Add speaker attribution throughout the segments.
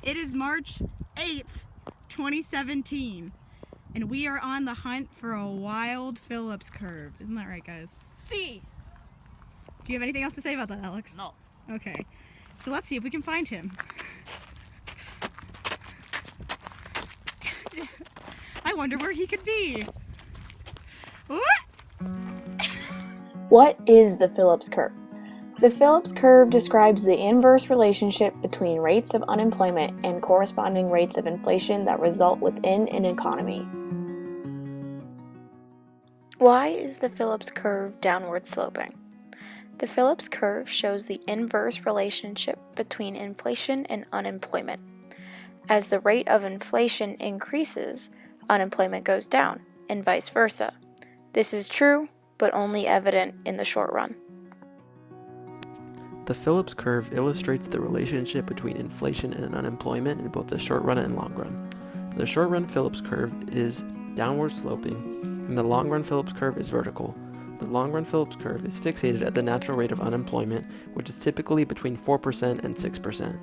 Speaker 1: It is March 8th, 2017, and we are on the hunt for a wild Phillips curve. Isn't that right, guys?
Speaker 2: See.
Speaker 1: Do you have anything else to say about that, Alex?
Speaker 2: No.
Speaker 1: Okay, so let's see if we can find him. I wonder where he could be.
Speaker 3: What is the Phillips curve? The Phillips curve describes the inverse relationship between rates of unemployment and corresponding rates of inflation that result within an economy. Why is the Phillips curve downward sloping? The Phillips curve shows the inverse relationship between inflation and unemployment. As the rate of inflation increases, unemployment goes down, and vice versa. This is true, but only evident in the short run.
Speaker 4: The Phillips curve illustrates the relationship between inflation and unemployment in both the short run and long run. The short run Phillips curve is downward sloping, and the long run Phillips curve is vertical. The long run Phillips curve is fixated at the natural rate of unemployment, which is typically between 4% and 6%.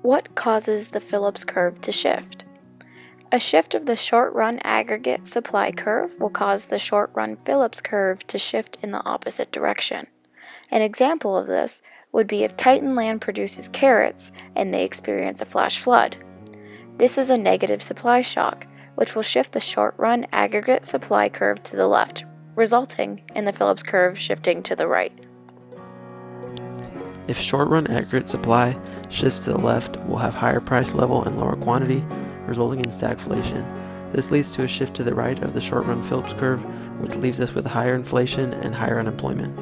Speaker 3: What causes the Phillips curve to shift? A shift of the short-run aggregate supply curve will cause the short-run Phillips curve to shift in the opposite direction. An example of this would be if Titan land produces carrots and they experience a flash flood. This is a negative supply shock, which will shift the short-run aggregate supply curve to the left, resulting in the Phillips curve shifting to the right.
Speaker 4: If short-run aggregate supply shifts to the left, we'll have higher price level and lower quantity, resulting in stagflation. This leads to a shift to the right of the short-run Phillips curve, which leaves us with higher inflation and higher unemployment.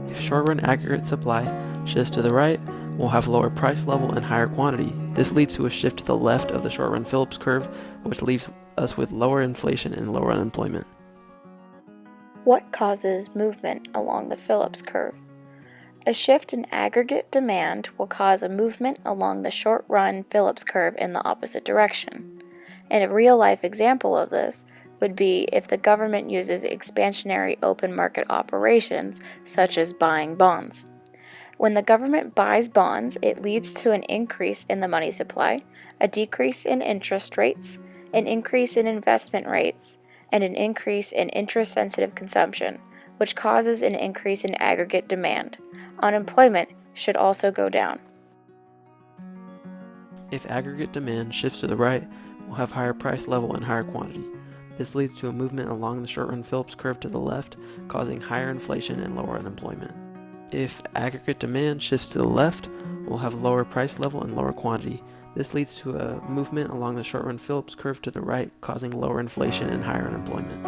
Speaker 4: If short-run aggregate supply shifts to the right, we'll have lower price level and higher quantity. This leads to a shift to the left of the short-run Phillips curve, which leaves us with lower inflation and lower unemployment.
Speaker 3: What causes movement along the Phillips curve? A shift in aggregate demand will cause a movement along the short-run Phillips curve in the opposite direction. And a real-life example of this would be if the government uses expansionary open market operations, such as buying bonds. When the government buys bonds, it leads to an increase in the money supply, a decrease in interest rates, an increase in investment rates, and an increase in interest-sensitive consumption, which causes an increase in aggregate demand. Unemployment should also go down.
Speaker 4: If aggregate demand shifts to the right, we'll have higher price level and higher quantity. This leads to a movement along the short-run Phillips curve to the left, causing higher inflation and lower unemployment. If aggregate demand shifts to the left, we'll have lower price level and lower quantity. This leads to a movement along the short-run Phillips curve to the right, causing lower inflation and higher unemployment.